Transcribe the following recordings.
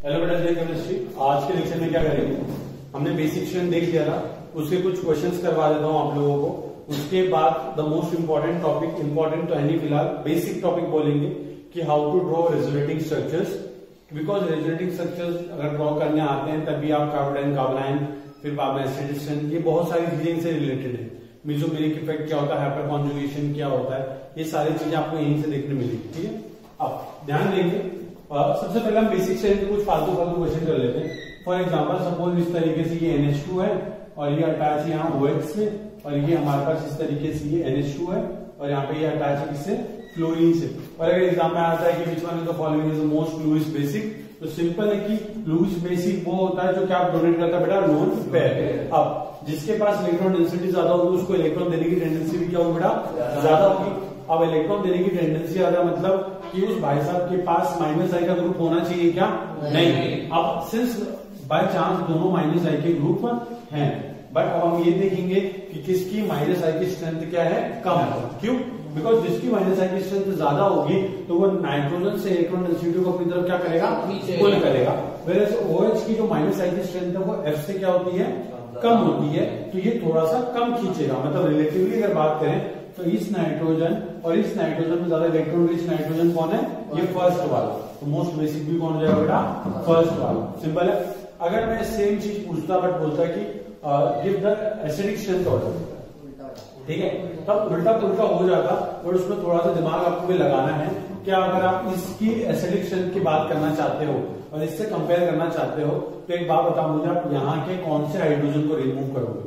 Hello बेटा, जय chemistry. आज के लेक्चर में क्या करेंगे, हमने बेसिक स्ट्रेंथ देख लिया था, उसके कुछ क्वेश्चंस करवा देता हूँ आप लोगों को। उसके बाद the most important topic, important तो है नहीं फिलहाल, बेसिक टॉपिक बोलेंगे कि how to draw resonating structures. Because resonating structures अगर ड्रॉ करने आते हैं तभी आप कार्बोडाइन, कार्बोनाइन, फिर बाद में एसिडिक स्ट्रेंथ, ये बहुत सारी चीजें इनसे रिलेटेड है। मेसोमेरिक इफेक्ट क्या होता है, हाइपर कॉन्जुगेशन क्या होता है, ये सारी चीजें आपको यहीं से देखने मिलेगी। ठीक है, अब ध्यान देंगे। सबसे पहले हम बेसिक से कुछ फालतू क्वेश्चन कर लेते हैं। फॉर एग्जांपल सपोज इस तरीके से ये NH2 है और ये अटैच यहाँ OH से, और ये हमारे पास इस तरीके से ये NH2 है और यहाँ पे ये अटैच है किससे, फ्लोरीन से। और अगर एग्जाम में आता है कि which one is the following is the most Lewis basic, तो सिंपल है कि लुईस बेसिक वो होता है जो क्या डोनेट करता है बेटा, नॉन पेयर। अब जिसके पास इलेक्ट्रॉन डेंसिटी ज्यादा होगी उसको इलेक्ट्रॉन देने की टेंडेंसी भी क्या होगी बेटा, ज्यादा होगी। अब इलेक्ट्रॉन देने की टेंडेंसी ज्यादा मतलब कि उस भाई साहब के पास -I का ग्रुप होना चाहिए क्या, नहीं। अब सिंस बाय चांस दोनों -I के ग्रुप हैं, बट अब हम ये देखेंगे कि किसकी -I की स्ट्रेंथ क्या है, कम। क्यों? बिकॉज जिसकी -I की स्ट्रेंथ ज्यादा होगी तो वो नाइट्रोजन से इलेक्ट्रॉन डेंसिटी को अपनी तरफ क्या करेगा, पुल करेगा। वेयर OH की जो -I की स्ट्रेंथ है वो F से क्या होती है, कम होती है, तो ये थोड़ा सा कम खींचेगा। मतलब रिलेटिवली अगर बात करें तो इस नाइट्रोजन और इस नाइट्रोजन में ज्यादा इलेक्ट्रॉन रिच नाइट्रोजन कौन है, ये फर्स्ट वाला। तो मोस्ट बेसिक भी कौन हो जाएगा बेटा, फर्स्ट वाला। सिंपल है। अगर मैं सेम चीज पूछता बट बोलता कि give the acidic strength order, ठीक है, तब उल्टा पुल्टा हो जाता, और उसमें थोड़ा सा दिमाग आपको भी लगाना है। क्या अगर आप इसकी एसिडिक स्ट्रेंथ की बात करना चाहते हो और इससे कंपेयर करना चाहते हो तो एक बात बताओ मुझे, आप यहाँ के कौन से हाइड्रोजन को रिमूव करोगे?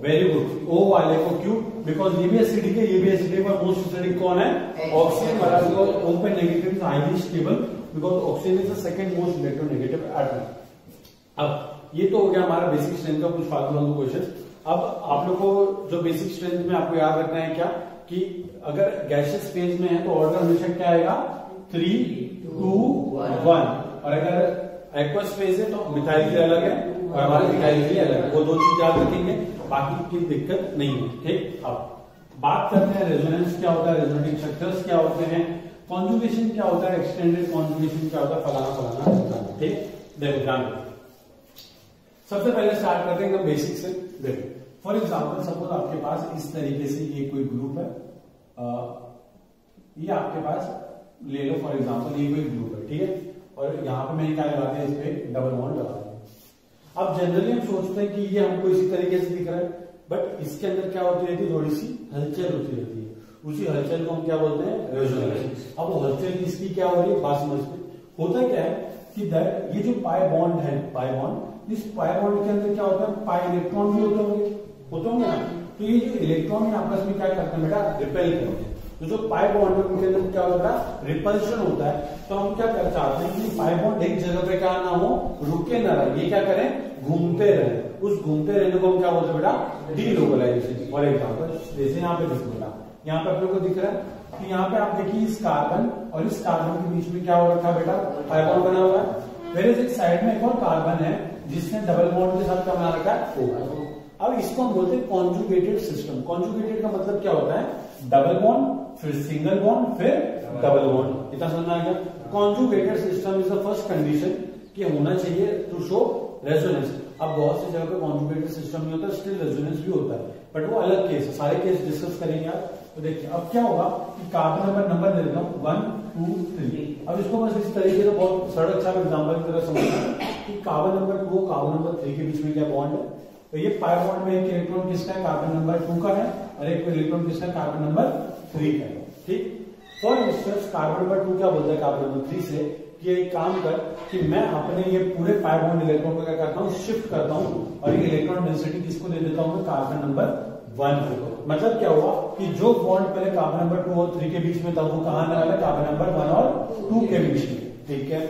वेरी गुड, O वाले को। क्यों? बिकॉज ये भी एसिडिक है, ये भी एसिडिक है। मोस्ट एसिडिक कौन है, ऑक्सीजन वाला। O पे negative is highly stable because oxygen is the second most electronegative atom. अब ये तो हो गया हमारा बेसिक स्ट्रेंथ का कुछ फालतू क्वेश्चन। अब आप लोग को जो बेसिक स्ट्रेंथ में आपको याद रखना है क्या, कि अगर गैसियस फेज में है तो ऑर्डर हमेशा क्या आएगा, 3, 2, 1। और अगर एक्वस फेज है तो मिथाइल के अलग है और हमारे मिथाइल के अलग है। वो दो चीज याद रखेंगे, बाकी की दिक्कत नहीं है। ठीक, अब बात करते हैं रेजोनेंस क्या होता है, रेजोनेटिंग स्ट्रक्चर्स क्या होते हैं, कॉन्जुगेशन क्या होता है, एक्सटेंडेड कॉन्जुगेशन क्या होता है, फलाना फलाना। ठीक, देखो ध्यान रखो। सबसे पहले स्टार्ट करते हैं बेसिक से। देखो फॉर एग्जाम्पल सपोज आपके पास इस तरीके से ये कोई ग्रुप है, ये आपके पास ले लो फॉर एग्जाम्पल ये कोई ग्रुप है, ठीक है, और यहाँ पे मैंने क्या लगाते हैं, इस पे डबल बॉन्ड लगा दिया। अब जनरली हम सोचते हैं कि ये हमको इसी तरीके से दिख रहा है, बट इसके अंदर क्या होती रहती है, थोड़ी सी हलचल होती रहती है। उसी हलचल को हम क्या बोलते हैं, रेजोनेंस। अब वो हलचल इसकी क्या हो रही है, बात समझते। होता क्या है कि ये जो पाई बॉन्ड है, पाई बॉन्ड, इस पाई बॉन्ड के अंदर क्या होता है, पाई इलेक्ट्रॉन भी होते होंगे ना। तो ये जो इलेक्ट्रॉन है आपस में क्या करते हैं बेटा, रिपेल करते हैं। तो जो पाई बॉन्ड है उनके अंदर क्या होता है, रिपल्शन होता है। तो हम क्या कर चाहते हैं कि पाई बॉन्ड एक जगह पे क्या ना हो, रुके ना रहे, ये क्या करें, घूमते रहे। उस घूमते रहने को हम क्या बोलते हैं बेटा, डीलोकलाइजेशन। फॉर एग्जाम्पल जैसे यहाँ पे देखो बेटा, यहाँ पे आप लोग को दिख रहा है कि यहाँ पे आप देखिए इस कार्बन और इस कार्बन के बीच में क्या हो रखा है बेटा, पाई बॉन्ड बना हुआ है। फिर एक साइड में एक और कार्बन है जिसने डबल बॉन्ड के साथ क्या बना रखा है, अब इसको हम बोलते हैं कॉन्जुगेटेड सिस्टम। कॉन्जुगेटेड का मतलब क्या होता है, डबल बॉन्ड, फिर सिंगल बॉन्ड, फिर डबल बॉन्ड। इतना समझना है क्या? Conjugated system is the first condition कि होना चाहिए टू शो रेजोनेंस। अब बहुत सी जगह पे कॉन्जुगेटेड सिस्टम नहीं होता, स्टिल रेजोनेंस भी होता है, बट वो अलग केस है, सारे केस डिस्कस करेंगे आप। तो देखिए अब क्या होगा कि कार्बन नंबर दे देता हूँ 1, 2, 3। अब इसको बस इस तरीके से बहुत सड़क छाप एग्जाम्पल की तरह समझना कि कार्बन नंबर 2 कार्बन नंबर 3 के बीच में क्या बॉन्ड है। तो ये पाई बॉन्ड में एक इलेक्ट्रॉन किसका है, कार्बन नंबर 2 का है, और एक इलेक्ट्रॉन किसका है, कार्बन नंबर 3 का है। ठीक, फॉर इंस्टेंस कार्बन नंबर 2 क्या बोलता है कार्बन नंबर 3 से कि एक काम कर कि मैं अपने ये पूरे पाई बॉन्ड इलेक्ट्रॉन को क्या करता हूँ, शिफ्ट करता हूँ, और ये इलेक्ट्रॉन डेंसिटी किसको दे देता हूँ, कार्बन नंबर 1 को। मतलब क्या हुआ कि जो बॉन्ड पहले कार्बन नंबर 2 और 3 के बीच में था वो कहां आने वाला है, कार्बन नंबर 1 और 2 के बीच में। ठीक है,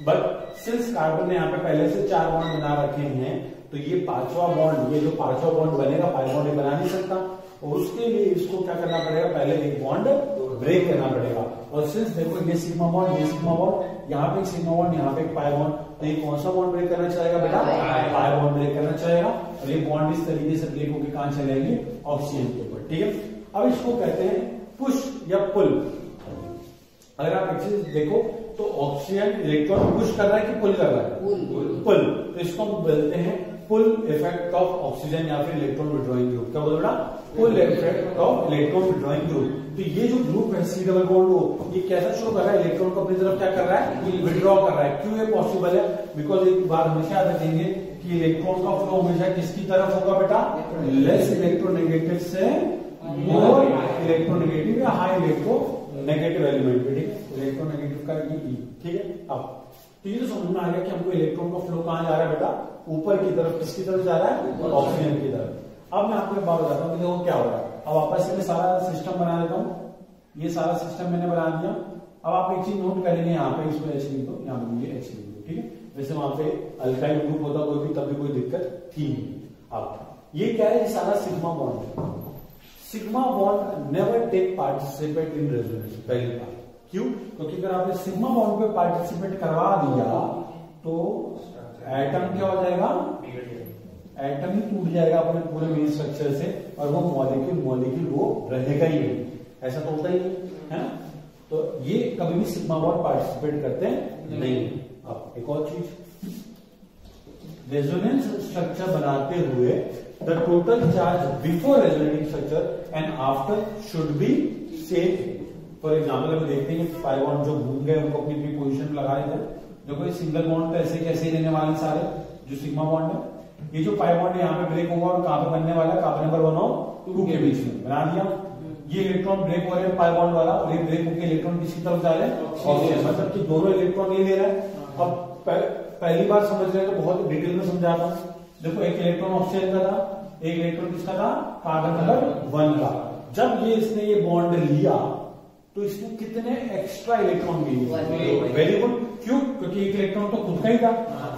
बट सिंस कार्बन ने यहाँ पे पहले से 4 बॉन्ड बना रखे हैं, तो ये पांचवा बॉन्ड, ये जो पांचवा बॉन्ड बनेगा पाई बॉन्ड बना नहीं सकता, और उसके लिए इसको क्या करना पड़ेगा, पहले एक बॉन्ड ब्रेक करना पड़ेगा। और सिंस देखो ये सिग्मा बॉन्ड, ये सिग्मा बॉन्ड, यहाँ पे एक सिग्मा बॉन्ड, यहाँ पे एक पाई बॉन्ड, तो ये कौन सा बॉन्ड ब्रेक करना चाहेगा बेटा, पाई बॉन्ड ब्रेक करना चाहेगा। और ये बॉन्ड इस तरीके से ब्रेक होकर कहां चले जाएंगे, ऑक्सीजन के ऊपर। ठीक है, अब इसको कहते हैं पुश या पुल। अगर आप एक चीज देखो तो ऑक्सीजन इलेक्ट्रॉन पुश कर रहा है कि पुल कर रहा है? पुल। तो इसको हम बोलते हैं पुल इफेक्ट ऑफ ऑक्सीजन या फिर इलेक्ट्रॉन विड्रॉइंग ग्रुप। क्या बोल रहा? Pull effect of electron withdrawing group. तो ये जो ग्रुप है सी डबल बॉन्ड O, ये कैसा शो कर रहा है? इलेक्ट्रॉन को अपनी तरफ क्या कर रहा है? विड्रॉ कर रहा है। क्यों ये पॉसिबल है? बिकॉज एक बार हमेशा याद रखेंगे कि इलेक्ट्रॉन का फ्लो हमेशा किसकी तरफ होगा बेटा? लेस इलेक्ट्रोनेगेटिव से मोर इलेक्ट्रोनेगेटिव या हाई इलेक्ट्रोनेगेटिव एलिमेंट। ठीक है, इलेक्ट्रोनेगेटिव का E। ठीक है, अब तो ये तो समझ में आ गया कि हमको इलेक्ट्रॉन का फ्लो कहां जा रहा है बेटा? ऊपर की तरफ। किसकी तरफ जा रहा है? ऑक्सीजन की तरफ। अब मैं आपको एक बात बताता हूँ, देखो क्या हो रहा है। अब वापस से मैं सारा सिस्टम बना देता हूँ। ये सारा सिस्टम मैंने बना दिया। अब आप एक चीज नोट करेंगे, यहाँ पे इसमें H लिख दो, यहाँ पे H लिख दो। ठीक है, वैसे वहां पे अल्काइल ग्रुप होता कोई भी, तभी कोई दिक्कत थी नहीं। अब ये क्या है? ये सारा सिग्मा बॉन्ड है। Sigma bond never take participate in resonance. पहली बात क्यों? क्योंकि अगर आपने सिग्मा बॉन्ड पे पार्टिसिपेट करवा दिया तो एटम क्या हो जाएगा? एटम ही टूट जाएगा अपने पूरे मेन स्ट्रक्चर से, और वो मॉलिक्यूल वो रहेगा ही नहीं। ऐसा तो होता ही नहीं है ना। तो ये कभी भी सिग्मा बॉन्ड पार्टिसिपेट करते नहीं। अब एक और चीज, रेजोनेंस स्ट्रक्चर बनाते हुए the total charge before resonating structure and after should be same. For example अभी देखते हैं 5 बॉन्ड जो घूम गए उनको अपनी अपनी पोजीशन लगा रहे थे। देखो ये सिंगल बॉन्ड तो ऐसे कैसे रहने वाले सारे जो सिग्मा बॉन्ड है। ये जो 5 बॉन्ड है यहाँ पे ब्रेक होगा और कहां पे बनने वाला है? कार्बन नंबर 1 और 2 के बीच में बना दिया। ये इलेक्ट्रॉन ब्रेक हो रहे हैं 5 बॉन्ड वाला, और ये ब्रेक होकर इलेक्ट्रॉन किसी तरफ जा रहे हैं? ऑक्सीजन। मतलब कि दोनों इलेक्ट्रॉन ये ले रहा है। अब पहली बार समझ रहे हैं तो बहुत डिटेल में समझाता हूं। देखो एक इलेक्ट्रॉन ऑक्सीजन का था, एक इलेक्ट्रॉन किसका था? कार्बन नंबर 1 का। जब ये इसने ये बॉन्ड लिया तो इसमें कितने एक्स्ट्रा इलेक्ट्रॉन लिए? Very good. क्यों? क्योंकि एक इलेक्ट्रॉन तो खुद का ही था,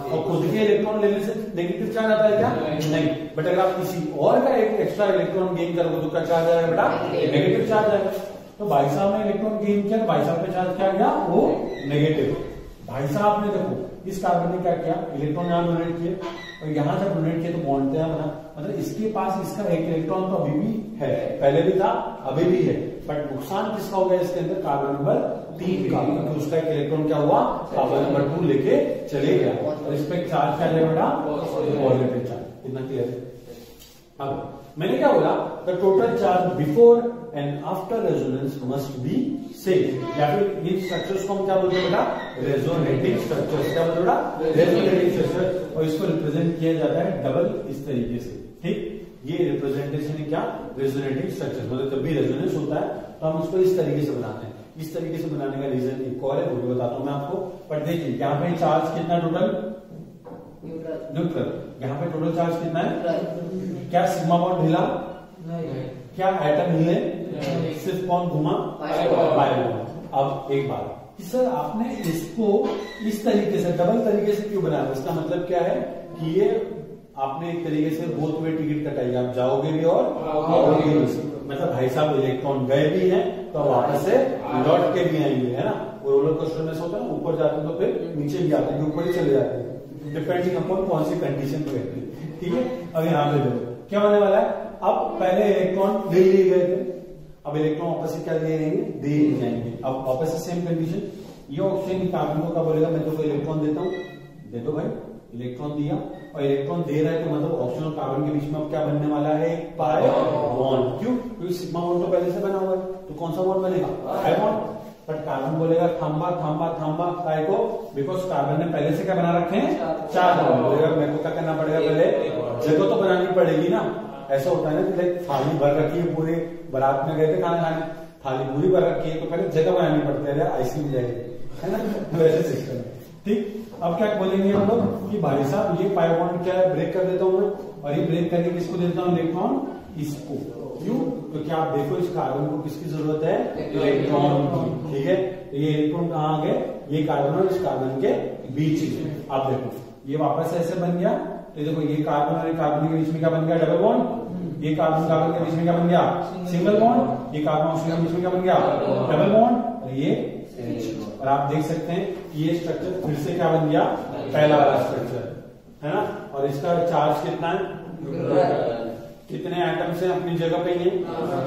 और खुद के इलेक्ट्रॉन लेने से नेगेटिव चार्ज आता है क्या? नहीं। बट अगर आप किसी और का एक एक्स्ट्रा इलेक्ट्रॉन गेन करोगे तो क्या चार्ज आएगा बेटा? नेगेटिव चार्ज आएगा। तो भाई साहब ने इलेक्ट्रॉन गेन किया, भाई साहब पे चार्ज क्या गया? वो नेगेटिव। भाई साहब ने देखो इस कार्बन ने क्या किया? इलेक्ट्रॉन यहां डोनेट किए, और यहां जब डोनेट किए तो बॉन्ड तैयार बना। मतलब इसके पास इसका एक इलेक्ट्रॉन तो अभी भी है, पहले भी था, अभी भी है। बट नुकसान किसका हो गया इसके अंदर? कार्बन नंबर 3 का, क्योंकि उसका एक इलेक्ट्रॉन क्या हुआ? कार्बन नंबर 2 लेके चले गया, और इस पे चार्ज क्या जाएगा बेटा? Positive charge. इतना क्लियर है? अब मैंने क्या बोला? The total charge before and after resonance must be same, या फिर इन स्ट्रक्चर्स को हम क्या बोलते हैं बेटा? Resonating structures. क्या बोलते हैं बेटा? Resonating structure. और इसको रिप्रेजेंट किया जाता है डबल इस तरीके से। ठीक, ये रिप्रेजेंटेशन है क्या? Resonating structure. मतलब जब भी रेजोनेंस होता है तो हम उसको इस तरीके से बनाते हैं। इस तरीके से बनाने का रीजन एक और है, वो भी बताता हूं मैं आपको। पर देखिए यहाँ पे चार्ज कितना टोटल? न्यूट्रल। यहाँ पे टोटल चार्ज कितना है? क्या सिग्मा बॉन्ड हिला? क्या एटम हिले? सिर्फ कौन घुमा? पाई। अब एक बात कि सर आपने इसको इस तरीके से डबल तरीके से क्यों बनाया? इसका मतलब क्या है कि ये आपने एक तरीके से बोथ वे टिकट कटाई, आप जाओगे भी और आओगे भी। मतलब भाई साहब इलेक्ट्रॉन गए भी हैं तो वापस से लौट के भी आएंगे, है ना। रोलर कोस्टर में होता है ना, ऊपर जाते हैं तो फिर नीचे भी आते हैं, ऊपर ही चले जाते हैं, डिपेंडिंग अपॉन कौन सी कंडीशन पे रहती है। ठीक है, अब यहाँ पे देखो क्या होने वाला है। अब पहले इलेक्ट्रॉन दे लिए गए थे, अब इलेक्ट्रॉन वापस से क्या दे रहेंगे? दे जाएंगे। अब वापस से सेम कंडीशन, ये ऑक्सीजन कार्बन को क्या बोलेगा? मैं तो इलेक्ट्रॉन देता हूँ, दे दो भाई। इलेक्ट्रॉन दिया, और इलेक्ट्रॉन दे रहा है तो मतलब ऑक्सीजन और कार्बन के बीच में अब क्या बनने वाला है? Pi bond. क्यों? क्योंकि सिग्मा बॉन्ड तो पहले से बना हुआ है, तो कौन सा बॉन्ड बनेगा? Pi bond. बट कार्बन बोलेगा थम्बा थम्बा थम्बा काय को, बिकॉज कार्बन ने पहले से क्या बना रखे हैं? 4 बॉन्ड। बोलेगा मेरे को क्या करना पड़ेगा? पहले जगह तो बनानी पड़ेगी ना। ऐसा होता है ना कि लाइक थाली भर रखी है, पूरे बारात में गए थे खाना खाने, थाली पूरी भर रखी है तो पहले जगह बनानी पड़ती है, आइसक्रीम जाएगी, है ना। तो ऐसे सिस्टम है। ठीक, अब क्या बोलेंगे हम लोग कि भाई साहब ये पाई बॉन्ड क्या है? ब्रेक कर देता हूं मैं, और ये ब्रेक करके किसको देता हूं? इलेक्ट्रॉन इसको। क्यों? तो क्या आप देखो इस कार्बन को किसकी जरूरत है? इलेक्ट्रॉन की। ठीक है, तो ये इलेक्ट्रॉन कहाँ आ गए? ये कार्बन और इस कार्बन के बीच में। आप देखो ये वापस ऐसे बन गया, तो देखो ये कार्बन और कार्बन के बीच में क्या बन गया? Double bond. ये कार्बन कार्बन के बीच में क्या बन गया? Single bond. ये कार्बन ऑक्सीजन के बीच में क्या बन गया? Double bond. और ये H। और आप देख सकते हैं ये स्ट्रक्चर फिर से क्या बन गया? पहला वाला स्ट्रक्चर, है ना। और इसका चार्ज कितना है? कितने एटम्स हैं अपनी जगह पे? ये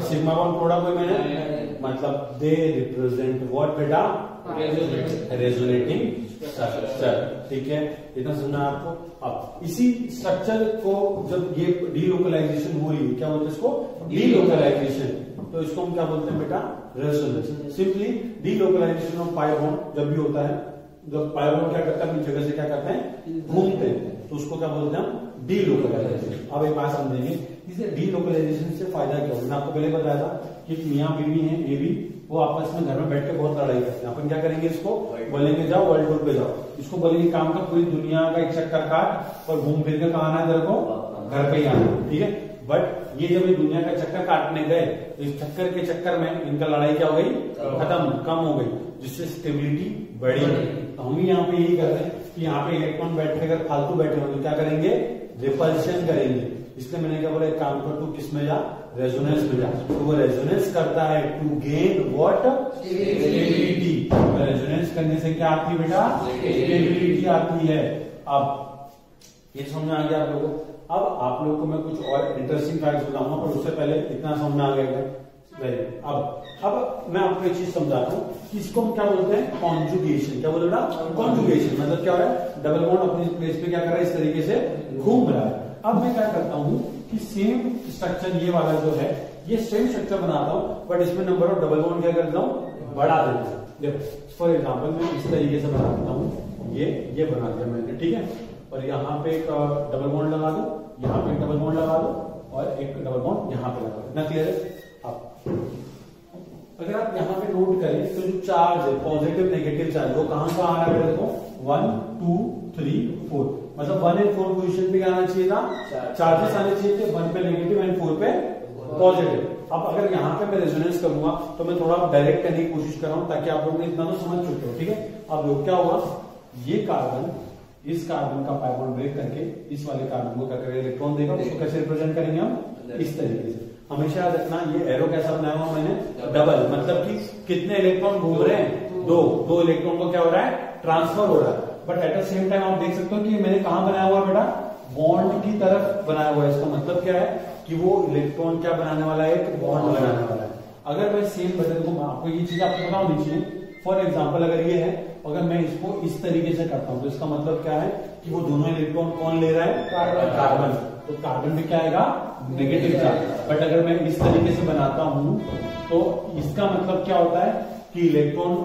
सिग्मा बॉन्ड तोड़ा कोई मैंने, मतलब दे रिप्रेजेंट व्हाट बेटा? Resonating structure. ठीक है, इतना समझना आपको। अब इसी स्ट्रक्चर को जब ये डीलोकलाइजेशन हो रही है, क्या बोलते हैं इसको? डीलोकलाइजेशन। तो इसको हम क्या बोलते हैं बेटा? Resonance. Simply delocalisation of pi bond जब भी होता है, जब पाई बॉन्ड क्या करता है, अपनी जगह से क्या करते हैं, घूमते हैं, तो उसको क्या बोलते हैं हम? डीलोकलाइजेशन। अब एक बात समझेंगे, इसे डीलोकलाइजेशन से फायदा क्या होगा? मैंने आपको पहले बताया था कि मियाँ बीवी हैं, ये भी वो आपस में घर में बैठ के बहुत लड़ाई करते हैं। अपन क्या करेंगे, इसको बोलेंगे जाओ वर्ल्ड टूर पे जाओ, इसको बोलेंगे काम का पूरी दुनिया का एक चक्कर काट और घूम फिर के कहा आना है तेरे को? घर पे ही आना। ठीक है, बट ये जब ये दुनिया का चक्कर काटने गए तो इस चक्कर के चक्कर में इनका लड़ाई क्या हो गई? खत्म, कम हो गई, जिससे स्टेबिलिटी बढ़ी। तो हम यहाँ पे यही कर रहे हैं कि यहाँ पे इलेक्ट्रॉन बैठ के अगर फालतू बैठे हो तो क्या करेंगे? रिपल्शन करेंगे। इसलिए मैंने क्या बोला, एक काम कर, तू किस में जा? रेजोनेंस में जा। तो वो रेजोनेंस करता है to gain what? Stability. Resonance करने से क्या आती है बेटा? स्टेबिलिटी आती है। अब ये समझ में आ गया आप लोगों को। अब आप लोगों को मैं कुछ और इंटरेस्टिंग फैक्ट्स बताऊंगा, पर उससे पहले इतना समझ में आ गया। अब मैं आपको एक चीज समझाता हूँ कि इसको हम क्या बोलते हैं? कॉन्जुगेशन। क्या बोल रहा? कॉन्जुगेशन मतलब क्या हो रहा है? डबल बॉन्ड अपनी प्लेस पे क्या कर रहा है? इस तरीके से घूम रहा है। अब मैं क्या करता हूँ कि सेम स्ट्रक्चर ये वाला जो है, ये सेम स्ट्रक्चर बनाता हूँ, बट इसमें नंबर ऑफ डबल बॉन्ड क्या करता हूँ? बढ़ा देता हूँ। देखो फॉर एग्जाम्पल मैं इस तरीके से बना देता हूँ, ये बना दिया मैंने। ठीक है, और यहाँ पे एक डबल बॉन्ड लगा दो, यहाँ पे एक डबल बॉन्ड लगा दो, और एक डबल बॉन्ड यहाँ पे लगा दो। ना क्लियर है? अब अगर आप यहाँ पे नोट करें तो जो चार्ज है, पॉजिटिव नेगेटिव चार्ज, वो कहाँ का आ रहा है? देखो 1 2 3 4, मतलब 1 और 4 पोजीशन पे आना चाहिए था, चार्जेस आने चाहिए थे, 1 पे नेगेटिव एंड 4 पे पॉजिटिव। अब अगर यहाँ पे मैं रेजोनेंस करूंगा तो मैं थोड़ा डायरेक्ट करने की कोशिश कर रहा हूँ ताकि आप लोग इतना तो समझ चुके हो। ठीक है, अब लोग क्या होगा, ये कार्बन इस कार्बन का पाई बॉन्ड ब्रेक करके इस वाले कार्बन को क्या करेगा? इलेक्ट्रॉन देगा। उसको कैसे रिप्रेजेंट करेंगे हम? इस तरीके से। हमेशा याद रखना, ये एरो कैसा बनाया हुआ मैंने? डबल, मतलब कि कितने इलेक्ट्रॉन घूम रहे हैं? दो इलेक्ट्रॉन को क्या हो रहा है? ट्रांसफर हो रहा है। But at the same time आप देख सकते हो कि मैंने कहां बनाया हुआ है बेटा? बॉन्ड की तरफ बनाया हुआ है। इसका मतलब क्या है कि वो इलेक्ट्रॉन क्या बनाने वाला है? एक बॉन्ड बनाने वाला है। अगर मैं सेम बटन को, आपको ये चीज आपको पता होनी चाहिए। फॉर एग्जाम्पल अगर ये है, अगर मैं इसको इस तरीके से करता हूं तो इसका मतलब क्या है कि वो दोनों इलेक्ट्रॉन कौन ले रहा है? कार्बन। तो कार्बन में क्या आएगा? Negative charge. बट अगर मैं इस तरीके से बनाता हूं तो इसका मतलब क्या होता है कि इलेक्ट्रॉन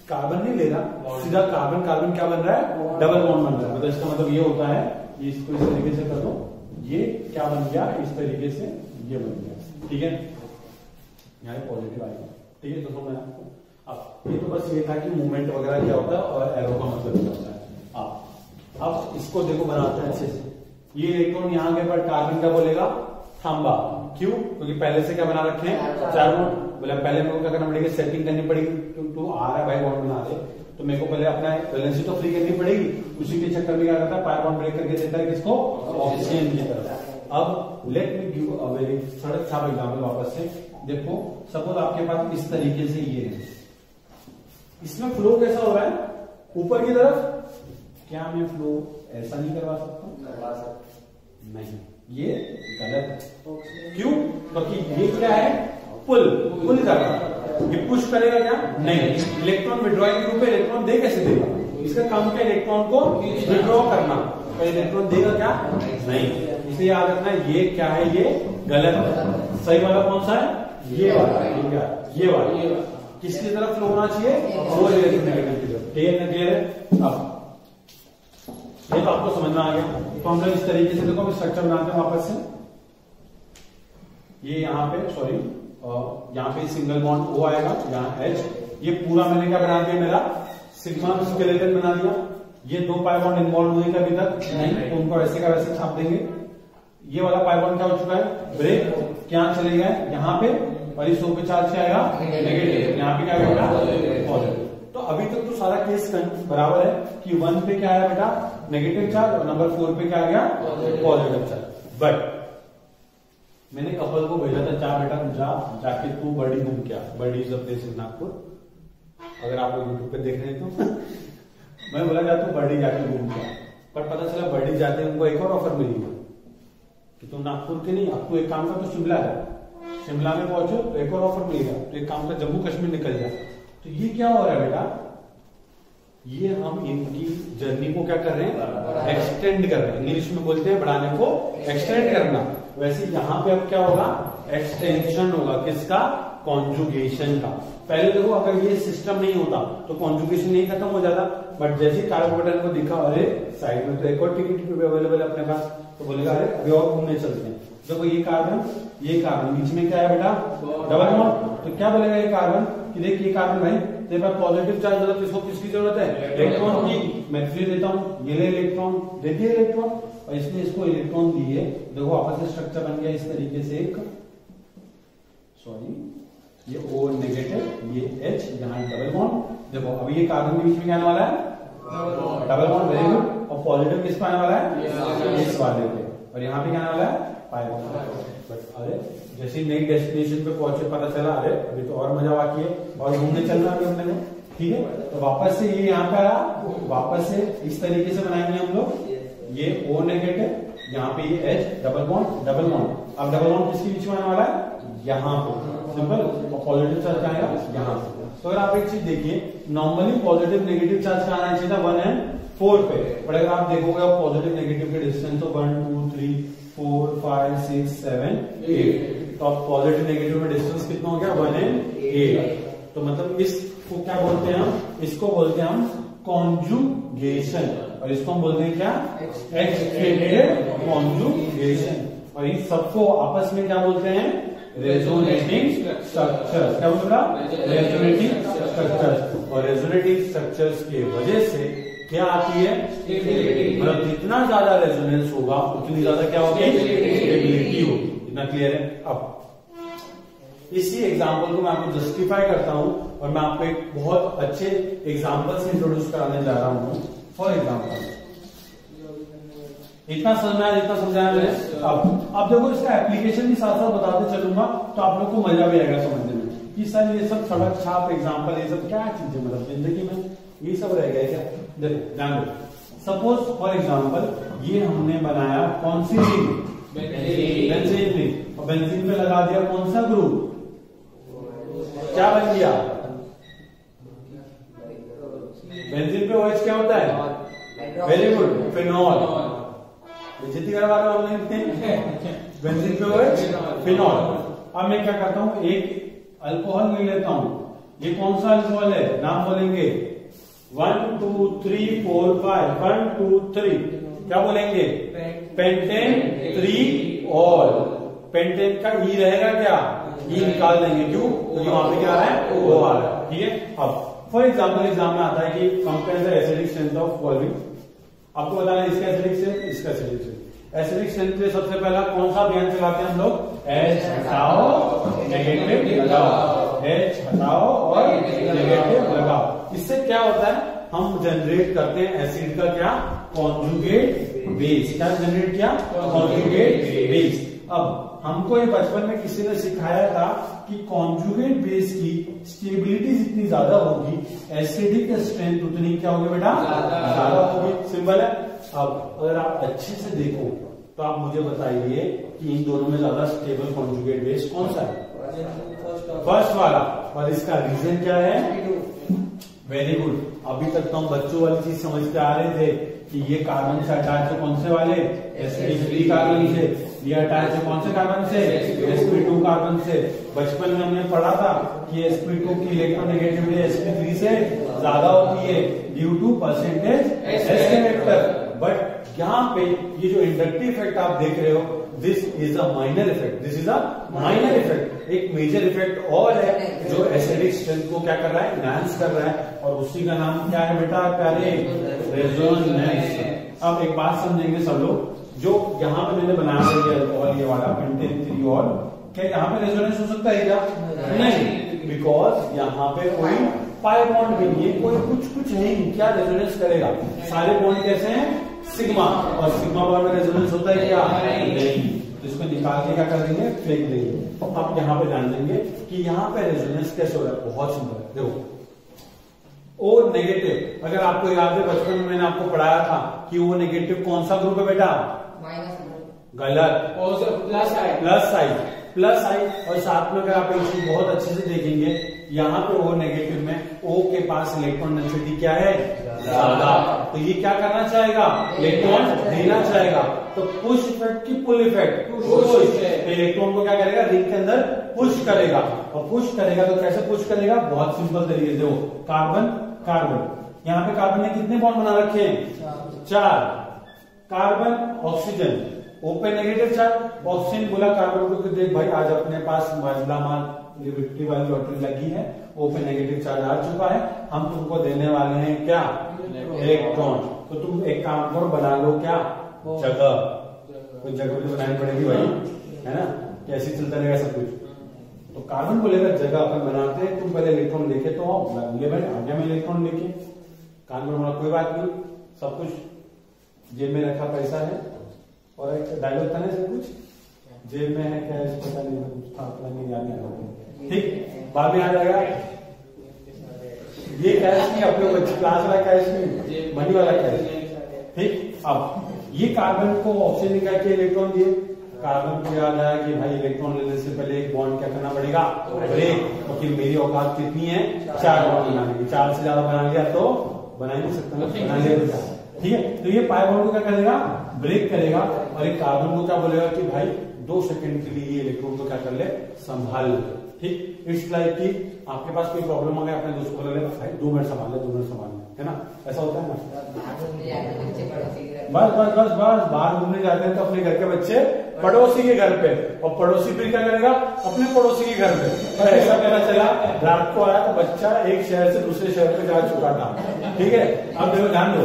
कार्बन नहीं ले रहा, सीधा कार्बन कार्बन क्या बन रहा है? डबल बॉन्ड बन रहा है। मतलब इसका मतलब ये होता है, ये इसको इस तरीके से कर दो, ये क्या बन गया? इस तरीके से ये बन गया। ठीक है, यहाँ पॉजिटिव आएगा। ठीक है, तो मैं आपको अब ये तो बस ये था कि मूवमेंट वगैरह क्या होता है और एरो का मतलब क्या होता है। अब इसको देखो बनाते हैं अच्छे से। ये इलेक्ट्रॉन यहाँ गए, पर कार्बन क्या बोलेगा? थांबा। क्यों? क्योंकि पहले से क्या बना रखे हैं? 4 बॉन्ड। बोले पहले मेरे को क्या करना पड़ेगा? सेटिंग करनी पड़ेगी। तो आ रहा है भाई बॉन्ड बना दे, तो मेरे को पहले अपना वैलेंसी तो फ्री करनी पड़ेगी। उसी के चक्कर में क्या करता है? पाई बॉन्ड ब्रेक करके देता है किसको? ऑक्सीजन की तरफ। अब let me give a very सड़क छाप एग्जाम्पल वापस से। देखो सपोज आपके पास इस तरीके से ये है, इसमें फ्लो कैसा हो रहा है? ऊपर की तरफ। क्या मैं फ्लो ऐसा नहीं करवा सकता हूं? करवा सकता नहीं, ये गलत। क्यों? क्योंकि ये क्या है? पुल कर रहा है। ये पुश करेगा क्या? नहीं। इलेक्ट्रॉन विड्रॉइंग ग्रुप पे इलेक्ट्रॉन दे कैसे देगा? इसका काम क्या? इलेक्ट्रॉन को विड्रॉ करना। तो इलेक्ट्रॉन देगा क्या? नहीं। इसे याद रखना, ये क्या है? ये गलत। सही वाला कौन सा है? ये वाला। ये वाला किसकी तरफ फ्लो होना चाहिए? वो इलेक्ट्रोनेगेटिव की तरफ। क्लियर है? अब ये तो आपको समझ में आ गया। तो हम लोग इस तरीके से देखो स्ट्रक्चर बनाते हैं वापस से। ये यहाँ पे सॉरी यहाँ पे सिंगल बॉन्ड O आएगा, यहाँ H। ये पूरा मैंने क्या बना दिया? मेरा सिग्मा स्केलेटन बना दिया। ये 2 पाई बॉन्ड इन्वॉल्व हुए का अभी तक नहीं, तो उनको वैसे का वैसे छाप देंगे। ये वाला पाई बॉन्ड क्या हो चुका है? ब्रेक। क्या चले गए? यहाँ पे, और इस पे चार्ज क्या आएगा? नेगेटिव। यहाँ पे क्या आएगा? पॉजिटिव। तो अभी तक तो सारा केस बराबर है कि 1 पे क्या आया बेटा? नेगेटिव चार्ज, और नंबर 4 पे क्या आ गया? Positive charge. बट मैंने कपल को भेजा था, जा बेटा जाके तू बर्डी घूम के आ। Burdi is a place in Nagpur, अगर आप लोग यूट्यूब पे देख रहे हैं तो मैं बोला जा तू बर्डी जाके घूम के आ। पर पता चला बर्डी जाते उनको एक और ऑफर मिली है कि तुम नागपुर के नहीं, अब तू एक काम कर, तो शिमला है, शिमला में पहुंचो तो एक और ऑफर मिलेगा, तो एक काम कर जम्मू कश्मीर निकल जाए। तो ये क्या हो रहा है बेटा? ये हम इनकी जर्नी को क्या कर रहे हैं, एक्सटेंड कर रहे हैं। इंग्लिश में बोलते हैं बढ़ाने को एक्सटेंड करना। वैसे यहाँ पे अब क्या होगा, एक्सटेंशन होगा। किसका, कॉन्जुगेशन का। पहले देखो अगर ये सिस्टम नहीं होता तो कॉन्जुगेशन नहीं खत्म हो जाता, बट जैसे कार्बोबेटन को दिखा अरे साइड में तो एक और टिकट अवेलेबल है अपने पास, तो बोलेगा अरे अभी और घूमने चलते हैं। देखो ये कार्बन बीच में क्या है बेटा, डबल बॉन्ड। तो क्या बोलेगा ये कार्बन कि देख ये कार्बन भाई तेरे पास पॉजिटिव चार्ज होता है, इसको किसकी जरूरत है, इलेक्ट्रॉन की। मैं फिर देता हूँ, ये ले इलेक्ट्रॉन, देखिए इलेक्ट्रॉन, और इसने इसको इलेक्ट्रॉन दिए। देखो आपस में स्ट्रक्चर बन गया इस तरीके से एक, सॉरी ये O नेगेटिव, ये H, यहाँ डबल बॉन्ड। देखो अभी ये कार्बन के बीच में क्या आने वाला है, डबल बॉन्ड, वेरी गुड। और पॉजिटिव किस पे आने वाला है, इस वाले पे, और यहाँ पे क्या आने वाला है, पाई बॉन्ड। बट अरे जैसे नई डेस्टिनेशन पे पहुंचे पता चला अरे अभी तो और मजा बाकी है और घूमने चलना है हमने, ठीक है। तो वापस से ये यहाँ पे आया, वापस से इस तरीके से बनाएंगे हम लोग, ये O नेगेटिव, यहाँ पे ये H, double bond double bond. अब डबल बॉन्ड किसके बीच में आने वाला है, यहाँ पे, सिंपल। और पॉजिटिव चार्ज आएगा यहाँ पे। तो अगर आप एक चीज देखिए, नॉर्मली पॉजिटिव नेगेटिव चार्ज कहाँ आना चाहिए था, 1 and 4 पे, बट अगर आप देखोगे पॉजिटिव नेगेटिव के डिस्टेंस तो 1 2 3 4 5 6 7 8, तो अब पॉजिटिव नेगेटिव में डिस्टेंस कितना हो गया, 1 and 8। तो मतलब इसको क्या बोलते हैं हम, इसको बोलते हैं हम कॉन्जुगेशन, और इसको हम बोलते हैं क्या, एक्सटेंडेड कॉन्जुगेशन। और इस सबको आपस में क्या बोलते हैं, रेजोनेटिंग स्ट्रक्चर्स। क्या बोल रहा, रेजोनेटिंग स्ट्रक्चर्स। और रेजोनेटिंग स्ट्रक्चर्स की वजह से क्या आती है, मतलब जितना ज्यादा रेजोनेंस होगा उतनी ज्यादा क्या होगी, स्टेबिलिटी होगी। इतना क्लियर है। अब इसी एग्जाम्पल को मैं आपको जस्टिफाई करता हूं, और मैं आपको एक बहुत अच्छे एग्जाम्पल से इंट्रोड्यूस कराने जा रहा हूं। फॉर एग्जाम्पल, इतना समझना है जितना समझाया मैंने। अब देखो इसका एप्लीकेशन भी साथ साथ बताते चलूंगा, तो आप लोग को मजा भी आएगा समझने में कि सर ये सब सड़क छाप एग्जाम्पल ये सब क्या चीजें, मतलब जिंदगी में ये सब रह गया क्या। देखो ध्यान दो, सपोज फॉर एग्जाम्पल ये हमने बनाया कौन सी रिंग, बेंजीन रिंग, और बेंजीन पे लगा दिया कौन सा ग्रुप, क्या बन गया, बेंजीन पे OH क्या होता है, वेरी गुड, फिनॉल। बेइज्जती करवा रहा हूं बेंजीन पे OH, फिनॉल। अब मैं क्या करता हूं, एक अल्कोहल ले लेता हूं। ये कौन सा अल्कोहल है, नाम बोलेंगे 1 2 3 4 5, 1 2 3, क्या बोलेंगे, पेंटेन 3 ऑल। पेंटेन का ई रहेगा क्या, ई निकाल देंगे, क्यों, क्योंकि वहां पे क्या आ रहा है, O आ रहा है, ठीक है। अब फॉर एग्जाम्पल एग्जाम में आता है कि compare the acidic strength of following. आपको बताना है इसका एसिडिक स्ट्रेंथ, इसका एसिडिक स्ट्रेंथ। एसिडिक स्ट्रेंथ पे सबसे पहला कौन सा अभियान चलाते हैं हम लोग, H हटाओ नेगेटिव लगाओ, H हटाओ और नेगेटिव लगाओ। इससे क्या होता है, हम जनरेट करते हैं एसिड का क्या, कॉन्जुगेट बेस। क्या जनरेट किया, कॉन्जुगेट बेस। अब हमको ये बचपन में किसी ने सिखाया था कि कॉन्जुगेट बेस की स्टेबिलिटी जितनी ज्यादा होगी एसिडिक स्ट्रेंथ उतनी क्या होगी बेटा, ज्यादा होगी। सिंपल है। अब अगर आप अच्छे से देखो तो आप मुझे बताइए कि इन दोनों में ज्यादा स्टेबल कॉन्जुगेट बेस कौन सा है, फर्स्ट वाला। और इसका रीजन क्या है, वेरी गुड। अभी तक तो हम बच्चों वाली चीज समझते आ रहे थे कि ये कार्बन से अटैच है कौन से वाले, sp3 कार्बन से, ये अटैच है कौन से कार्बन से, sp2 कार्बन से। बचपन में हमने पढ़ा था कि sp2 की इलेक्ट्रोनेगेटिविटी sp3 से ज्यादा होती है due to percentage s character. But यहाँ पे ये जो इंडक्टिव इफेक्ट आप देख रहे हो, this is a minor effect, this is a minor effect. एक मेजर इफेक्ट और है जो एसिडिक स्ट्रेंथ को क्या कर रहा है, एनहांस कर रहा है, और उसी का नाम क्या है बेटा प्यारे, रेजोनेंस। अब एक बात समझेंगे सब लोग, जो यहाँ पे मैंने बनाया है अल्कोहल ये वाला पेंटेन 3 ऑल, क्या यहाँ पे रेजोनेंस हो सकता है क्या, नहीं, बिकॉज यहाँ पे कोई पाई बॉन्ड भी नहीं है, कोई कुछ है ही, क्या रेजोनेंस करेगा। सारे बॉन्ड कैसे हैं, सिग्मा, और सिग्मा बॉन्ड में रेजोनेंस होता है क्या, नहीं। तो इसको निकाल के क्या कर देंगे, फेंक देंगे। अब यहाँ पे जान लेंगे कि यहाँ पे रेजोनेंस कैसे हो रहा है, बहुत सिंपल है। देखो O नेगेटिव, अगर आपको याद है बचपन में मैंने आपको पढ़ाया था कि O नेगेटिव कौन सा ग्रुप है बेटा, गलत, प्लस आई। और साथ में अगर आप एक चीज बहुत अच्छे से देखेंगे, यहाँ पे O नेगेटिव में O के पास इलेक्ट्रॉन डेंसिटी क्या है, ज्यादा। तो ये क्या करना चाहेगा, इलेक्ट्रॉन देना चाहेगा। तो पुश इफेक्ट की पुल इफेक्ट, पुश इलेक्ट्रॉन को क्या करेगा, रिंग के अंदर पुश करेगा। और पुश करेगा तो कैसे पुश करेगा, बहुत सिंपल तरीके से। देखो कार्बन कार्बन, यहाँ पे कार्बन ने कितने बॉन्ड बना रखे हैं, 4। Carbon oxygen, open negative charge. Oxygen बोला कार्बन को कि देख भाई आज अपने पास लिबर्टी वाली लॉटरी लगी है, ओपन नेगेटिव चार्ज आ चुका है, हम तुमको देने वाले हैं क्या, इलेक्ट्रॉन। तो तुम एक काम करो, बना लो क्या, जगह। कोई जगह भी बनानी पड़ेगी भाई, है ना, कैसे चलता रहेगा सब कुछ। तो कार्बन को लेकर जगह अपन बनाते हैं, तुम पहले इलेक्ट्रॉन लेके तो आओ, बोले भाई आ गया मैं इलेक्ट्रॉन लेके। कार्बन बोला कोई बात नहीं, सब कुछ जेब में रखा पैसा है। और एक डायलॉग था ना सब कुछ जेब में है, क्या पता नहीं, कुछ था नहीं, याद नहीं आ रहा। ठीक, बाद में आ जाएगा। ये कैश नहीं, अपने बच्चे क्लास वाला कैश नहीं, मनी वाला कैश। ठीक, अब ये कार्बन को ऑक्सीजन निकाल के इलेक्ट्रॉन दिए। कार्बन को याद आया कि भाई इलेक्ट्रॉन लेने से पहले एक बॉन्ड क्या करना पड़ेगा, ब्रेक। क्योंकि मेरी औकात कितनी है, 4 बॉन्ड बनाने की। 4 से ज्यादा बना लिया तो बना ही नहीं सकता, बना लिया तो क्या। ठीक है, तो ये पाई बॉन्ड को क्या करेगा, ब्रेक करेगा। और एक कार्बन को क्या बोलेगा कि भाई 2 सेकंड के लिए ये इलेक्ट्रॉन को क्या कर ले, संभाल ले। ठीक, इट्स लाइक कि आपके पास कोई प्रॉब्लम आ गया, अपने दोस्त को बोले भाई 2 मिनट संभाल ले, 2 मिनट संभाल ले, है ना, ऐसा होता है ना। बस बस बस बस बाहर घूमने जाते हैं तो अपने घर के बच्चे पड़ोसी के घर पे, और पड़ोसी फिर क्या करेगा, अपने पड़ोसी के घर पे। पर ऐसा पता चला रात को आया तो बच्चा एक शहर से दूसरे शहर पे जा चुका था। ठीक है, अब देखो ध्यान दो,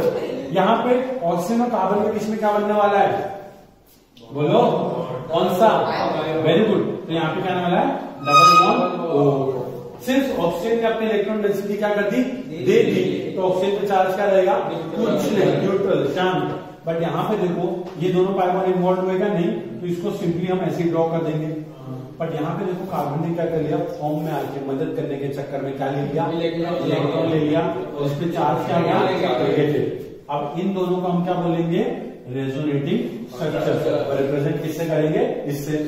यहाँ पे ऑक्सीजन और कार्बन के बीच में क्या बनने वाला है, बोलो कौन सा, वेरी गुड। तो यहाँ पे क्या आने वाला है, डबल बॉन्ड O। सिर्फ ऑक्सीजन ने अपनी इलेक्ट्रॉन डेंसिटी क्या कर दी, दे दी, तो ऑक्सीजन पे चार्ज क्या रहेगा, कुछ नहीं, न्यूट्रल, शांत। बट यहाँ पे देखो ये दोनों पाई बॉन्ड इन्वॉल्व हुएगा नहीं, तो इसको सिंपली हम ऐसे ड्रॉ कर देंगे। बट यहाँ पे देखो कार्बन ने क्या कर लिया, फॉर्म में आके मदद करने के चक्कर में क्या ले लिया, इलेक्ट्रॉन ले लिया, और इस पे चार्ज क्या गया, नेगेटिव। अब इन दोनों को हम क्या बोलेंगे, रेजोनेटिंग स्ट्रक्चर। रिप्रेजेंट किससे करेंगे, इससे।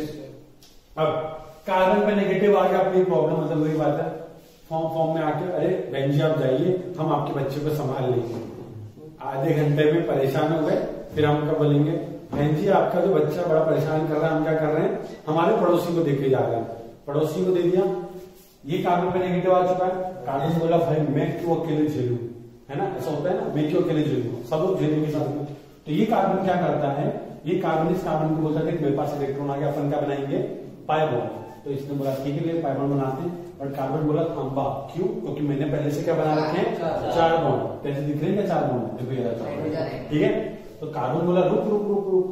अब कार्बन पे नेगेटिव आ गया, अपनी प्रॉब्लम मतलब वही बात है, फॉर्म में आके अरे बहन जी आप जाइए, हम आपके बच्चे को संभाल लेंगे। आधे घंटे में परेशान हो गए, फिर हम क्या बोलेंगे, बहन जी आपका जो बच्चा बड़ा परेशान कर रहा है, हम क्या कर रहे हैं, हमारे पड़ोसी को देके जा रहे हैं। पड़ोसी को दे दिया, ये कार्बन पे नेगेटिव आ चुका है। कार्बन बोला भाई मैं क्यों अकेले झेलूं, है ना, ऐसा होता है ना, मैं क्यों अकेले झेलूं, सब लोग झेलेंगे साथ में। तो ये कार्बन क्या करता है, ये कार्बन इस कार्बन को बोलता है मेरे पास इलेक्ट्रॉन आ गया, अपन क्या बनाएंगे, पाई बॉन्ड। तो इसने बोला ठीक है पाई बॉन्ड बनाते हैं, और कार्बन बोला थांबा, क्यों, क्योंकि मैंने पहले से क्या बना रखे हैं, 4 बॉन्ड। कैसे दिख रहे हैं, 4 बॉन्ड, ठीक है। तो कार्बन बोला रुक रुक रुक रुक,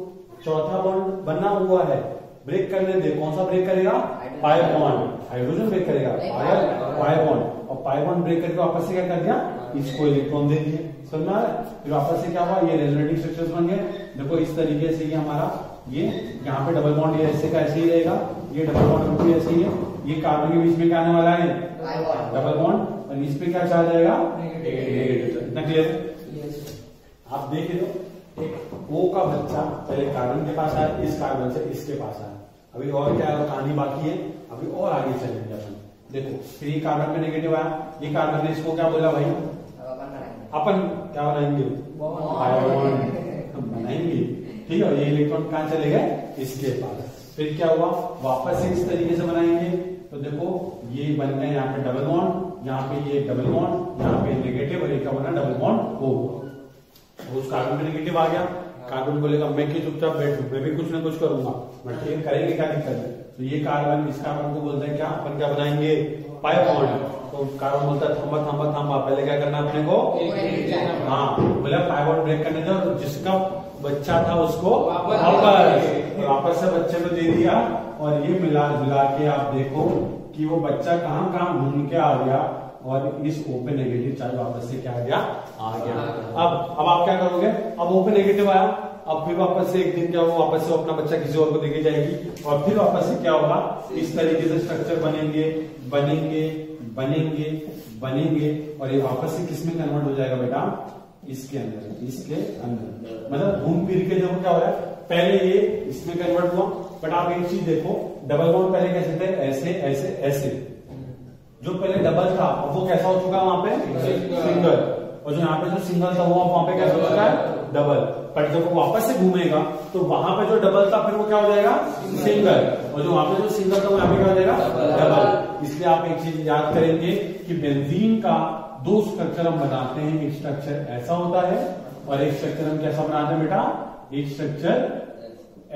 चौथा बॉन्ड बना हुआ है, ब्रेक करने दे। कौन सा ब्रेक करेगा, पाई बॉन्ड, हाइड्रोजन ब्रेक करेगा, पाई बॉन्ड। और पाई बॉन्ड ब्रेक करके वापस से क्या कर दिया, इसको इलेक्ट्रॉन दे दिए। समझ में आ रहा है, फिर वापस से क्या हुआ, ये रेजोनेटिंग स्ट्रक्चर्स बन गए। देखो इस तरीके से ये हमारा, ये यहाँ पे डबल बॉन्ड ये ऐसे का ऐसे ही रहेगा, ये डबल बॉन्ड भी ऐसे ही है। ये कार्बन के बीच में क्या आने वाला है, डबल बॉन्ड, और इस पे क्या चार्ज आएगा, नेगेटिव। इतना क्लियर, आप देख लो, एक O का बच्चा पहले कार्बन के पास आया, इस कार्बन से इसके पास आया। अभी और क्या कहानी बाकी है, अभी और आगे चलेंगे अपन। देखो फिर ये कार्बन पे नेगेटिव आया, ये कार्बन ने इसको क्या बोला भाई, अपन क्या बनाएंगे, बनाएंगे। ठीक है, ये इलेक्ट्रॉन कहाँ चले गए, इसके पास। फिर क्या हुआ, वापस से इस तरीके से बनाएंगे। तो देखो ये बन गए यहाँ पे डबल बॉन्ड, यहाँ पे ये डबल बॉन्ड, यहाँ पे नेगेटिव, और एक का बना डबल बॉन्ड O। उस कार्बन पे नेगेटिव आ गया, कार्बन बोलेगा मैं क्यों चुपचाप बैठूं, मैं भी कुछ ना कुछ करूंगा, बट ये करेंगे क्या दिक्कत है। तो ये कार्बन, इस कार्बन को बोलते हैं क्या, अपन क्या बनाएंगे, पाई बॉन्ड। तो कार्बन बोलता है थांबा थांबा थांबा, पहले क्या करना अपने को, हाँ बोला पाई बॉन्ड ब्रेक करने दो, जिसका बच्चा था उसको वापस से बच्चे को दे दिया। और ये मिला जुला के आप देखो कि वो बच्चा कहाँ कहाँ घूम के आ गया, और इस O पे नेगेटिव चार्ज वापस से क्या आ गया, आ गया। अब आप क्या करोगे, अब O पे नेगेटिव आया, अब फिर वापस से एक दिन क्या हुआ, वापस से अपना बच्चा किसी और को देके जाएगी, और फिर वापस से क्या होगा, इस तरीके से स्ट्रक्चर बनेंगे बनेंगे बनेंगे बनेंगे, और ये वापस से किस में कन्वर्ट हो जाएगा बेटा, इसके अंदर, इसके अंदर। मतलब घूम फिर के देखो क्या हो रहा है, पहले ये इसमें कन्वर्ट हुआ, बट आप एक चीज देखो, डबल बॉन्ड पहले कैसे थे, ऐसे ऐसे ऐसे, जो पहले डबल था अब वो कैसा हो चुका है वहां पे, सिंगल। और जो यहाँ पे जो सिंगल था वो वहां पे क्या हो जाता है डबल। पर जब वो वापस से घूमेगा तो वहां पे जो डबल था फिर वो क्या हो जाएगा सिंगल, और जो वहां पे जो सिंगल था वो यहाँ पे क्या हो जाएगा डबल। इसलिए आप एक चीज याद करेंगे कि बेंजीन का दो स्ट्रक्चर हम बनाते हैं, एक स्ट्रक्चर ऐसा होता है और एक स्ट्रक्चर हम कैसा बनाते हैं बेटा, एक स्ट्रक्चर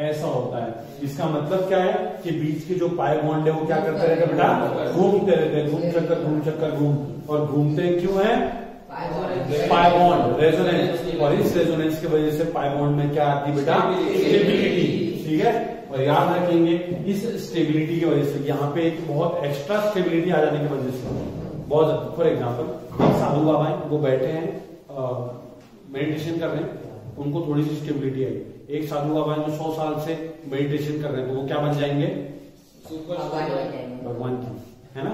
ऐसा होता है। इसका मतलब क्या है कि बीच के जो पाई बॉन्ड है वो क्या करते रहते बेटा, घूमते रहते हैं, घूम चक्कर घूम, और घूमते क्यों है पाई बॉन्ड रेजोनेंस, और इस रेजोनेंस की वजह से पाई बॉन्ड में क्या आती है बेटा स्टेबिलिटी। ठीक है, और याद रखेंगे इस स्टेबिलिटी की वजह से यहाँ पे एक बहुत एक्स्ट्रा स्टेबिलिटी आ जाने की वजह से बहुत, फॉर एग्जाम्पल एक साधु बाबा है, वो बैठे हैं मेडिटेशन कर रहे हैं, उनको थोड़ी सी स्टेबिलिटी आई। एक साधु बाबा है जो 100 साल से मेडिटेशन कर रहे हैं, तो वो क्या बन जाएंगे भगवान की, है ना।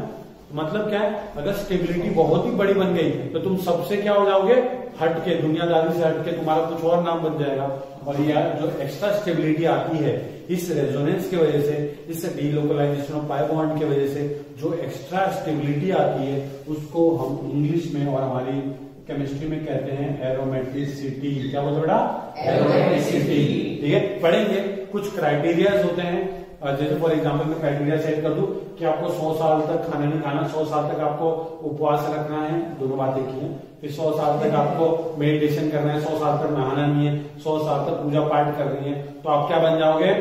मतलब क्या है, अगर स्टेबिलिटी बहुत ही बड़ी बन गई तो तुम सबसे क्या हो जाओगे हटके, दुनियादारी से हटके तुम्हारा कुछ और नाम बन जाएगा। और यार जो एक्स्ट्रा स्टेबिलिटी आती है इस रेजोनेंस की वजह से, इस डीलोकलाइजेशन ऑफ पाई बॉन्ड की वजह से जो एक्स्ट्रा स्टेबिलिटी आती है उसको हम इंग्लिश में और हमारी केमिस्ट्री में कहते हैं एरोमेटिसिटी। क्या बोलते बेटा, एरोमेटिसिटी। ठीक है, पढ़ेंगे कुछ क्राइटेरियाज होते हैं, जैसे फॉर एग्जांपल मैं क्राइटेरिया सेट कर दूं कि आपको 100 साल तक खाना नहीं खाना, 100 साल तक आपको उपवास रखना है, दोनों बातें की हैं। फिर 100 साल तक आपको मेडिटेशन करना है, 100 साल तक नहाना नहीं है, 100 साल तक पूजा पाठ करनी है, तो आप क्या बन जाओगे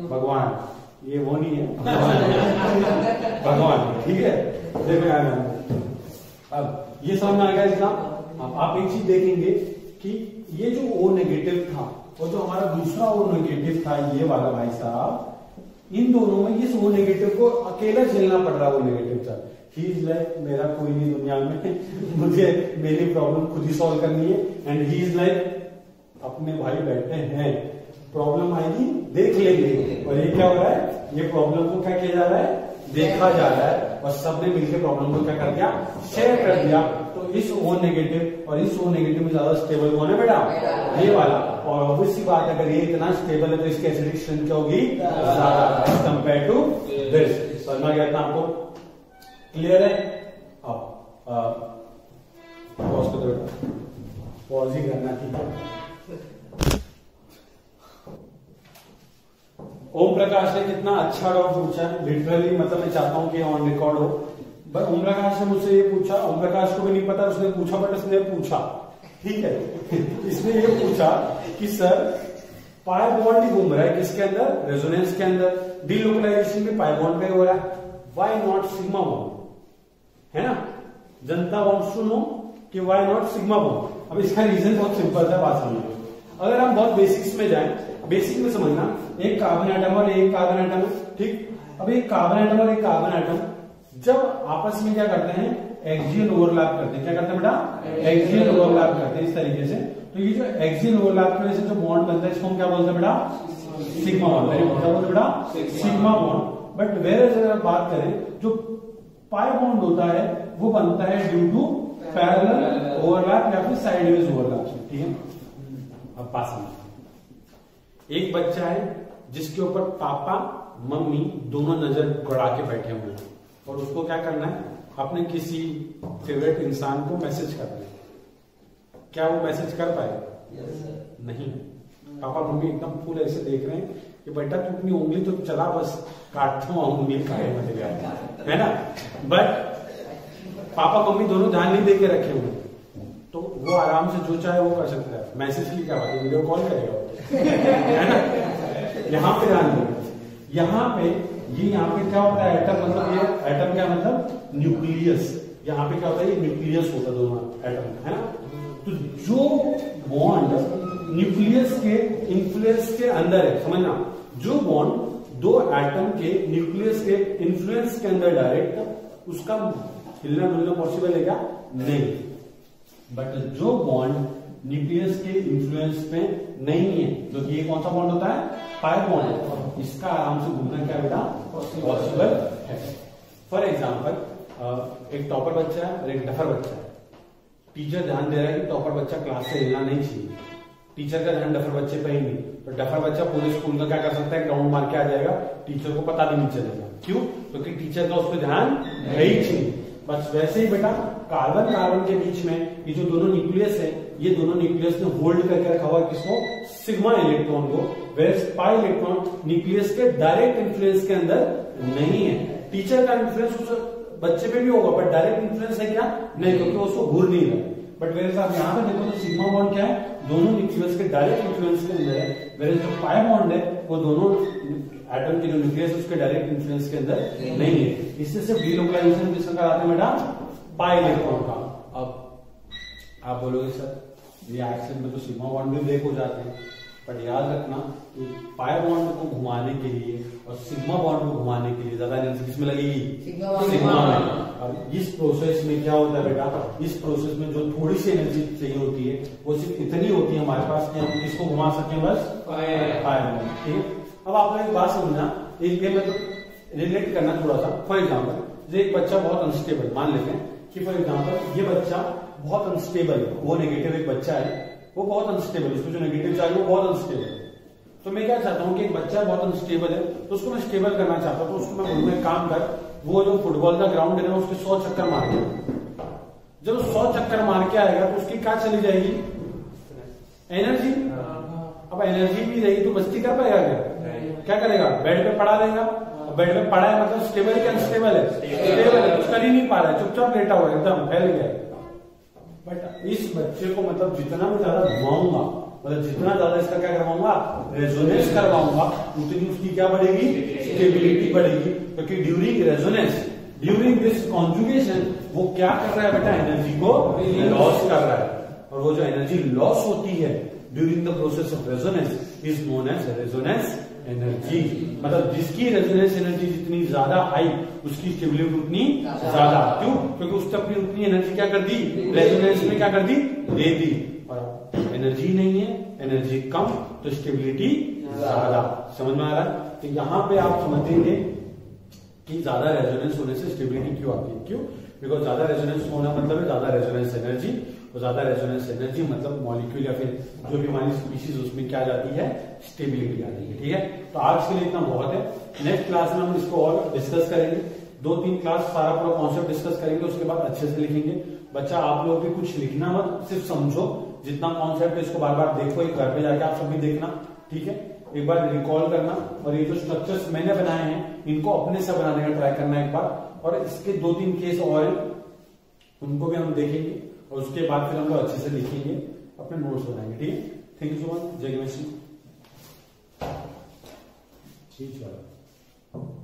भगवान। ये वो नहीं है भगवान, ठीक है। देखो अब ये समझ में आएगा इसका। आप एक चीज देखेंगे कि ये जो ओ नेगेटिव था और जो हमारा दूसरा ओ नेगेटिव था ये वाला भाई साहब, इन दोनों में इस ओ नेगेटिव को अकेला झेलना पड़ रहा, वो नेगेटिव था। ही इज लाइक मेरा कोई नहीं दुनिया में, मुझे मेरी प्रॉब्लम खुद ही सॉल्व करनी है, एंड ही इज लाइक अपने भाई बैठे हैं, प्रॉब्लम आएगी देख लेंगे। और ये क्या हो रहा है, ये प्रॉब्लम को क्या किया जा रहा है, देखा जा रहा है, और सबने मिलकर प्रॉब्लम को क्या कर दिया, शेयर कर दिया। तो इस ओ नेगेटिव और इस ओ नेगेटिव में ज्यादा स्टेबल कौन है बेटा, ये वाला। और ऑब्वियस सी बात है अगर ये इतना स्टेबल है तो इसकी एसिडिक स्ट्रेंथ क्या होगी ज्यादा एज कंपेयर टू दिस। समझ में गया था आपको, क्लियर है। अब पॉज कर दो बेटा, पॉज ही करना, ठीक है। ओम प्रकाश ने कितना अच्छा डाउट पूछा है, लिटरली मतलब मैं चाहता हूं कि ऑन रिकॉर्ड हो। बट ओम प्रकाश ने मुझसे ये पूछा, ओम प्रकाश को भी नहीं पता उसने पूछा, बट उसने पूछा, ठीक है। इसने ये पूछा कि सर पाई बॉन्ड ही घूम रहा है किसके अंदर, रेजोनेंस के अंदर, डीलोकलाइजेशन भी पाई बॉन्ड पे हो रहा है, व्हाई नॉट सिग्मा बॉन्ड, है ना। जनता वांट्स टू नो कि व्हाई नॉट सिग्मा बॉन्ड। अब इसका रीजन बहुत सिंपल है, बात समझिए। अगर हम बहुत बेसिक्स में जाएं, बेसिक में समझना, एक कार्बन एटम और एक कार्बन एटम, ठीक। अब एक कार्बन एटम और एक कार्बन एटम जब आपस में क्या करते हैं, एक्सियल ओवरलैप करते हैं। क्या करते हैं बेटा, एक्सियल ओवरलैप करते हैं इस तरीके से। तो ये जो एक्सियल ओवरलैप की वजह से जो बॉन्ड बनता है इसको हम क्या बोलते हैं बेटा, सिग्मा बॉन्ड। क्या बोलते हैं बेटा, सिग्मा बॉन्ड। बट वेयर अगर बात करें जो पाई बॉन्ड होता है वो बनता है ड्यू टू पैरेलल ओवरलैप या फिर साइडवेज ओवरलैप, ठीक है। अब पास में एक बच्चा है जिसके ऊपर पापा मम्मी दोनों नजर गड़ा के बैठे हुए हैं, और उसको क्या करना है, अपने किसी फेवरेट इंसान को मैसेज करना है। क्या वो मैसेज कर पाए? नहीं। पापा मम्मी एकदम फुल ऐसे देख रहे हैं कि बेटा तू अपनी उंगली तो चला, बस काटता हूं उंगली खाए मत, है ना। बट पापा मम्मी दोनों ध्यान नहीं देके रखे हुए, तो वो आराम से जो चाहे वो कर सकता है। मैसेज की क्या बात है, वीडियो कॉल करेगा है ना। यहाँ पे ध्यान दो, यहाँ पे ये यहाँ पे क्या होता है, एटम मतलब ये एटम क्या मतलब न्यूक्लियस। यहाँ पे क्या होता है, ये न्यूक्लियस होता है दोनों एटम, है ना। तो जो बॉन्ड न्यूक्लियस के इन्फ्लुएंस के अंदर है, समझना, जो बॉन्ड दो एटम के न्यूक्लियस के इन्फ्लुएंस के अंदर डायरेक्ट, उसका हिलना डुलना पॉसिबल है क्या? नहीं। बट जो बॉन्ड न्यूक्लियस के इन्फ्लुएंस पे नहीं है, जो कि ये कौन सा बॉन्ड होता है, पाई बॉन्ड, इसका आराम से घूमना क्या बेटा पॉसिबल है। फॉर एग्जाम्पल एक टॉपर बच्चा है और एक डफर बच्चा है। टीचर ध्यान दे रहा है कि टॉपर बच्चा क्लास से हिलना नहीं चाहिए, टीचर का ध्यान डफर बच्चे पे ही नहीं, तो डफर बच्चा पूरे स्कूल का क्या कर सकता है, ग्राउंड मार के आ जाएगा, टीचर को पता भी नहीं चलेगा। क्यों? क्योंकि टीचर का उस पर ध्यान है ही चाहिए। बस वैसे ही बेटा कार्बन कार्बन के बीच में ये जो दोनों न्यूक्लियस है, ये दोनों न्यूक्लियस ने होल्ड करके रखा हुआ किसको, सिग्मा इलेक्ट्रॉन को, वेयर पाई इलेक्ट्रॉन न्यूक्लियस के डायरेक्ट इन्फ्लुएंस के अंदर नहीं है। टीचर का इन्फ्लुएंस उस बच्चे पे भी होगा, बट डायरेक्ट इन्फ्लुएंस है क्या, नहीं, क्योंकि उसको घूर नहीं रहा। बट वेयर आप यहाँ पे देखो तो सिग्मा बॉन्ड क्या है, दोनों न्यूक्लियस के डायरेक्ट इन्फ्लुएंस के अंदर है, वेयर जो पाई बॉन्ड है वो दोनों एटम की जो न्यूक्लियस उसके डायरेक्ट इन्फ्लुएंस के अंदर नहीं है। इससे सिर्फ डीलोकलाइजेशन किसका कराते हैं बेटा, पाई इलेक्ट्रॉन का। अब आप बोलोगे सर रिएक्शन में तो सिग्मा बॉन्ड भी ब्रेक हो जाते हैं, पर याद रखना पाई बॉन्ड को घुमाने के लिए और सिग्मा बॉन्ड को घुमाने के लिए ज्यादा एनर्जी किसमें लगेगी, सिग्मा में। और इस प्रोसेस में क्या होता है बेटा, इस प्रोसेस में जो थोड़ी सी एनर्जी चाहिए होती है वो सिर्फ इतनी होती है हमारे पास कि हम किसको घुमा सकें, बस पाई बॉन्ड। ठीक है, अब आप लोग एक बात समझना, एक मतलब रिलेट करना थोड़ा सा। फॉर एग्जाम्पल एक बच्चा बहुत अनस्टेबल, मान लेते हैं कि फॉर एग्जाम्पल ये बच्चा बहुत अनस्टेबल है, वो नेगेटिव एक बच्चा है, वो बहुत अनस्टेबल, उसको जो नेगेटिव चाहिए वो बहुत अनस्टेबल है। तो मैं क्या चाहता हूँ कि एक बच्चा बहुत अनस्टेबल है तो उसको मैं स्टेबल करना चाहता हूँ, तो उसको मैं बोलूंगा एक काम कर, वो जो फुटबॉल का ग्राउंड है ना उसके 100 चक्कर मार के, जब 100 चक्कर मार के आएगा तो उसकी क्या चली जाएगी, एनर्जी। अब एनर्जी भी रहेगी तो मस्ती कर पाएगा क्या करेगा, बेड पे पड़ा रहेगा। बेड पे पड़ा है मतलब स्टेबल है क्या, अनस्टेबल है, स्टेबल है, कुछ कर ही नहीं पा रहा है, चुपचाप लेटा हुआ एकदम फैल गया। बट इस बच्चे को मतलब जितना मैं ज्यादा घुमाऊंगा, मतलब जितना ज्यादा इसका क्या करवाऊंगा, रेजोनेंस करवाऊंगा, उतनी उसकी क्या बढ़ेगी, स्टेबिलिटी बढ़ेगी। क्योंकि during resonance, during this conjugation वो क्या कर रहा है बेटा, एनर्जी को लॉस कर रहा है। और वो जो एनर्जी लॉस होती है during the process of resonance is known as resonance energy. मतलब जिसकी रेजोनेंस एनर्जी जितनी ज्यादा हाई उसकी स्टेबिलिटी उतनी ज्यादा। क्यों, क्योंकि उसने अपनी उतनी एनर्जी क्या कर दी, रेजोनेंस में क्या कर दी, दे दी। और एनर्जी नहीं है, एनर्जी कम तो स्टेबिलिटी ज्यादा। समझ में आ रहा है। तो यहां पे आप समझेंगे कि ज्यादा रेजोनेंस होने से स्टेबिलिटी क्यों आती है। क्यों, बिकॉज ज्यादा रेजोनेंस होना मतलब है ज्यादा रेजोनेंस एनर्जी, और ज्यादा रेजोनेंस एनर्जी मतलब मॉलिक्यूल या फिर जो भी हमारी स्पीशीज उसमें क्या जाती है, स्टेबिलिटी आती है। ठीक है, तो आज के लिए इतना बहुत है। नेक्स्ट क्लास में हम इसको और डिस्कस करेंगे, 2-3 क्लास सारा पूरा कॉन्सेप्ट डिस्कस करेंगे, उसके बाद अच्छे से लिखेंगे। बच्चा आप लोग भी कुछ लिखना मत, सिर्फ समझो, जितना कॉन्सेप्ट है इसको बार बार देखो, एक घर पे जाके आप सब भी देखना। ठीक है, एक बार रिकॉल करना, और ये जो स्ट्रक्चर्स मैंने बनाए हैं इनको अपने से बनाने का ट्राई करना एक बार। और इसके 2-3 केस और हैं, उनको भी हम देखेंगे, और उसके बाद फिर हम लोग अच्छे से लिखेंगे, अपने नोट्स बनाएंगे। ठीक है, थैंक यू सो मच, जय गणेश। ठीक है।